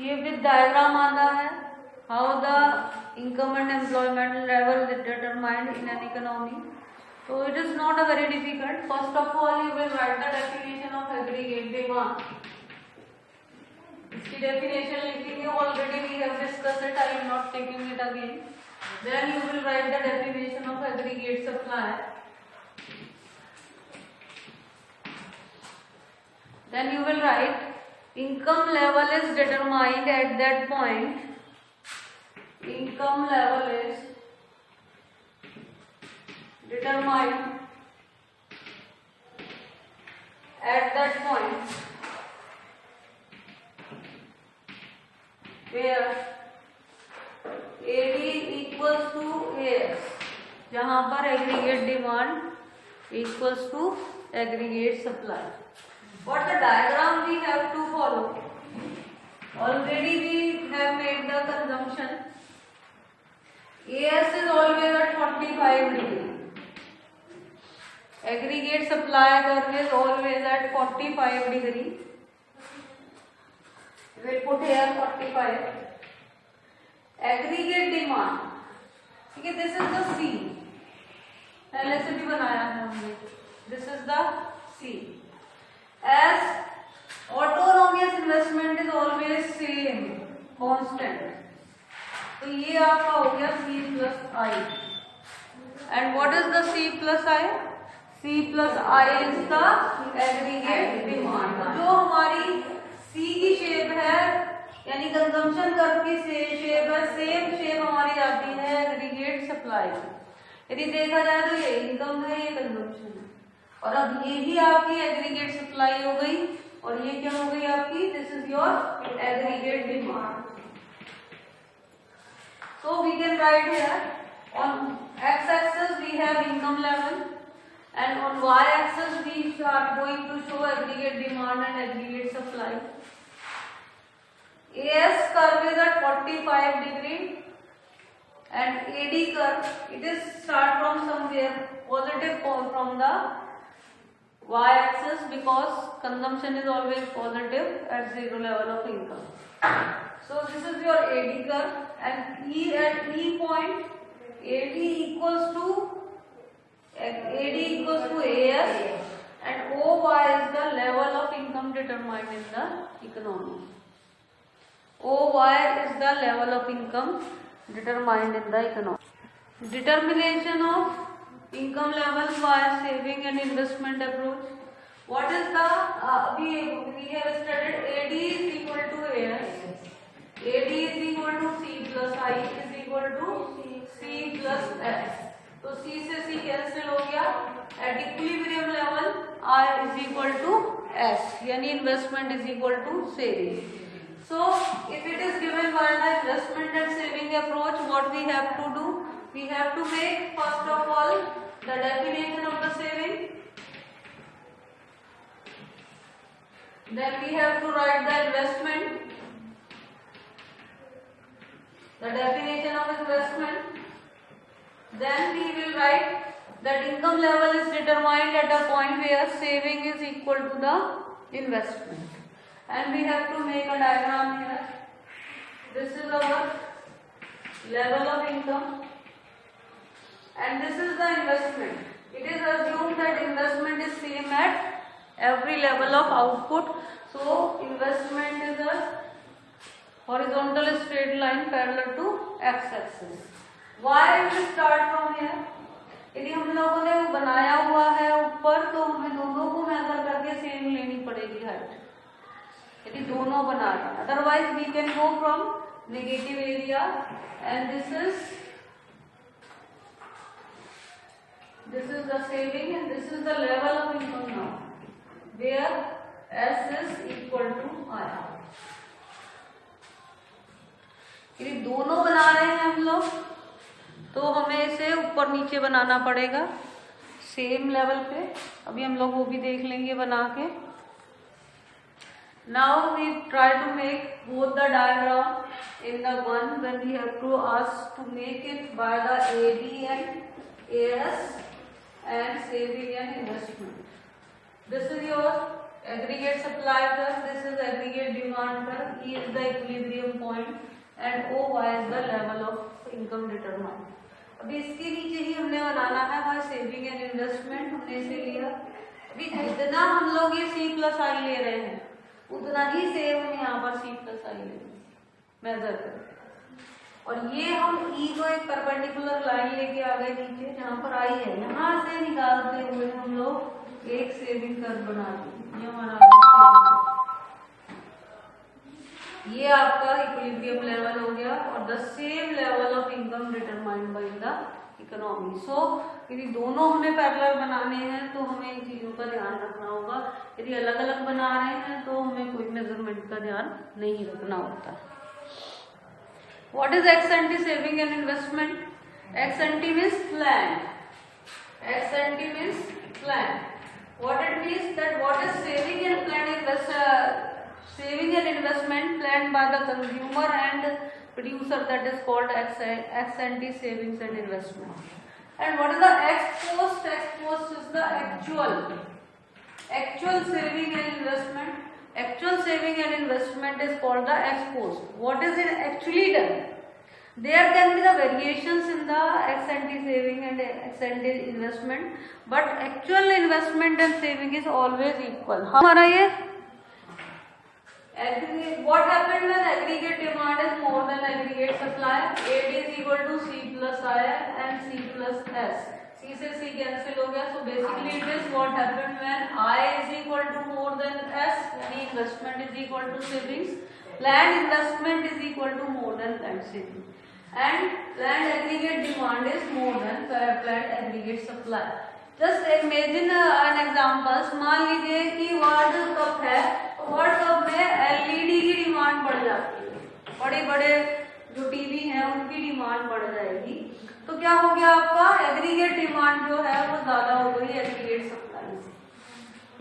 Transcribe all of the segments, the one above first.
ये with diagram आता है how the income and employment level is determined in an economy. So it is not a very difficult. First of all, you will write the definition of aggregate demand. इसकी definition लिखेंगे, already we have discussed it, I am not taking it again. Then you will write the definition of aggregate supply. Then you will write income level is determined at that point. Income level is determined at that point where AD equals to AS, जहाँ पर aggregate demand equals to aggregate supply. What the diagram we have to follow? Already we have made the consumption. AS is always at 45 degree. Aggregate supply curve is always at 45 degree. We'll put here 45. Aggregate demand. ठीक है, this is the C. पहले से भी बनाया है हमने. This is the C. As autonomous investment is always same, constant. तो ये आपका हो गया C plus I. And what is the C plus I? C plus I is the aggregate demand. जो हमारी C की शेप है, यानी कंजम्पशन कर्व की शेप है, सेम शेप हमारी आती है एग्रीगेट सप्लाई की. यदि देखा जाए तो ये इनकम है, ये कंजम्पशन है, और अब ये भी आपकी एग्रीगेट सप्लाई हो गई और ये क्या हो गई आपकी, this is your aggregate demand. So we can write here on x-axis we have income level and on y-axis we are going to show aggregate demand and aggregate supply. AS curve is at 45 degree and AD curve, it is start from somewhere positive from the y-axis because consumption is always positive at zero level of income. So this is your AD curve and E at E point AD equals to AS and OY is the level of income determined in the economy. OY is the level of income determined in the economy. Determination of income level by saving and investment approach. What is the we have studied AD is equal to AS. AD is equal to C plus I is equal to C plus S. तो C से C cancel हो गया. At equilibrium level I is equal to S, यानी investment is equal to saving. So if it is given by the investment and saving approach, what we have to do? We have to make first of all the definition of the saving. Then we have to write the investment. The definition of investment. Then we will write that income level is determined at a point where saving is equal to the investment. And we have to make a diagram here. This is our level of income. And this is the investment. It is assumed that investment is same at every level of output. So investment is a horizontal straight line parallel to x-axis. Why we start from here? यदि हम लोगों ने वो बनाया हुआ है ऊपर तो हमें दोनों को मेजर करके सेम लेनी पड़ेगी हाइट, यदि दोनों बना रहे हैं. Otherwise we can go from negative area and this is the saving and this is the level of income now where S is equal to I. यदि दोनों बना रहे हैं हम लोग तो हमें इसे ऊपर नीचे बनाना पड़ेगा सेम लेवल पे. अभी हम लोग वो भी देख लेंगे बना के. Now we try to make both the diagram in the one when we have to ask to make it by the AD and AS and saving and investment. This is your aggregate supply curve, this is aggregate demand curve, E is the equilibrium point and OY is the level of income determined. अभी इसके नीचे ही हमने बनाना है हमारे saving and investment, हमने इसे लिया। अभी जितना हम लोग ये C प्लस आई ले रहे हैं उतना ही सेव हम यहाँ पर C प्लस आई लेंगे मेजर कर, और ये हम E को एक परपेंडिकुलर लाइन लेके आ गए नीचे जहाँ पर आई है, यहाँ से निकालते हुए हम लोग एक सेविंग कर्व बना देंगे। ये हमारा ये आपका इक्विलिब्रियम लेवल हो गया और the same level of income determined by the economy. So यदि दोनों हमें पैरेलल बनाने हैं तो हमें इन चीजों का ध्यान रखना होगा, यदि अलग अलग बना रहे हैं तो हमें कोई मेजरमेंट का ध्यान नहीं रखना होता। What is ex-ante saving and investment? Ex-ante means plan. Ex-ante means plan. What it means that what is saving and saving and investment planned by the consumer and producer, that is called ex-ante savings and investment. And what is the ex-post? Ex-post is the actual saving and investment. Actual saving and investment is called the ex-post. What is it actually done? There can be the variations in the ex-ante saving and ex-ante investment, but actual investment and saving is always equal. हमारा ये what happened when aggregate demand is more than aggregate supply? AD is equal to C plus I and C plus S. C से C cancel हो गया, so basically it is what happened when I is equal to more than S, यानी investment is equal to savings, planned investment is equal to more than planned saving, and planned aggregate demand is more than planned aggregate supply. Just imagine an example. मान लीजिए कि world cup है, world cup में LED की demand बढ़ जाती है, बड़े बड़े जो टीवी हैं उनकी डिमांड बढ़ जाएगी, तो क्या हो गया आपका एग्रीगेट डिमांड जो है वो ज्यादा हो गई एग्रीगेट सप्लाई से,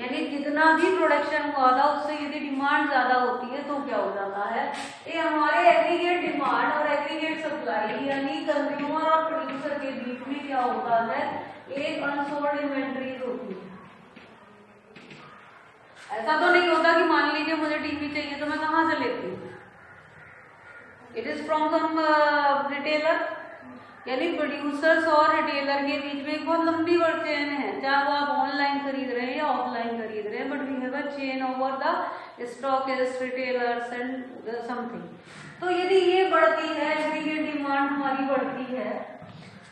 यानी जितना भी प्रोडक्शन हुआ था उससे यदि डिमांड ज्यादा होती है तो क्या हो जाता है, ये हमारे एग्रीगेट डिमांड और एग्रीगेट सप्लाई यानी कंज्यूमर और प्रोड्यूसर के बीच में क्या होता है, एक अनसोल्ड इन्वेंट्रीज होती है। ऐसा तो नहीं होता कि मान लीजिए मुझे टीवी चाहिए तो मैं कहाँ से लेती हूँ, it is from some retailer, यानी प्रोड्यूसर्स और रिटेलर के बीच में एक बहुत लंबी चेन है, चाहे वो आप ऑनलाइन खरीद रहे हैं या ऑफलाइन खरीद रहे हैं, but we have a chain over the stockist, retailers and something. तो यदि ये बढ़ती है, एग्रीगेट डिमांड हमारी बढ़ती है,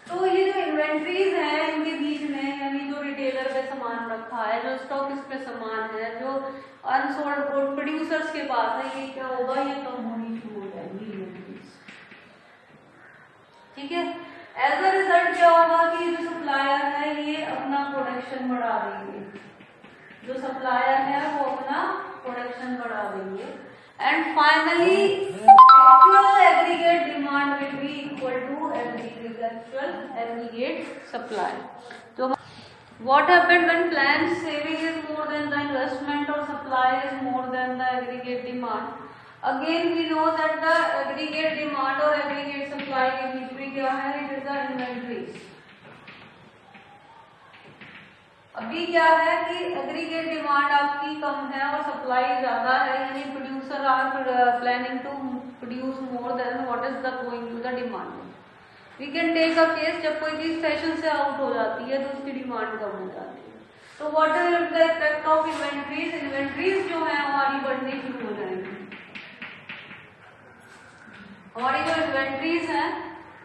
तो ये जो इन्वेंट्रीज है इनके बीच में, यानी जो रिटेलर पे सामान रखा है, जो स्टॉकिस्ट पे सामान है, जो अनसोल्ड प्रोड्यूसर्स के पास है, ये क्या होगा, ये कम होनी शुरू हो जाएगी इन्वेंट्रीज। ठीक है, एज अ रिजल्ट क्या होगा कि जो सप्लायर है ये अपना प्रोडक्शन बढ़ा देंगे, जो सप्लायर है वो अपना प्रोडक्शन बढ़ा देंगे, and finally actual aggregate demand will be equal to actual aggregate supply. So what happened when planned saving is more than the investment or supply is more than the aggregate demand? Again we know that the aggregate demand or aggregate supply के बीच में क्या है, it is the inventories. अभी क्या है कि aggregate demand आपकी कम है और सप्लाई ज्यादा है, यानी producer are planning to produce more then what is the going to the demand. We can take a case जब कोई चीज फैशन से आउट हो जाती है तो उसकी डिमांड कम हो जाती है, तो what is the effect of inventories, inventories जो है हमारी बढ़नी शुरू हो जाएंगी। हमारी जो इन्वेंट्रीज हैं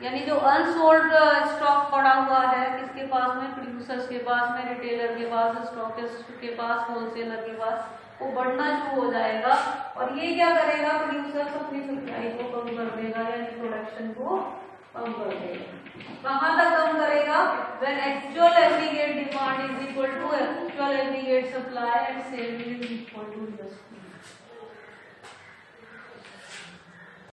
यानी जो अनसोल्ड स्टॉक पड़ा हुआ है, किसके पास में, प्रोड्यूसर्स के पास में, रिटेलर के पास, स्टॉकिस्ट के पास, होलसेलर के पास, वो बढ़ना शुरू हो जाएगा, और ये क्या करेगा, प्रोड्यूसर्स अपनी सप्लाई को कम कर देगा, यानी प्रोडक्शन को कम कर देगा। कहाँ तक कम करेगा, when actual aggregate demand is equal to actual aggregate supply and saving is equal to investment।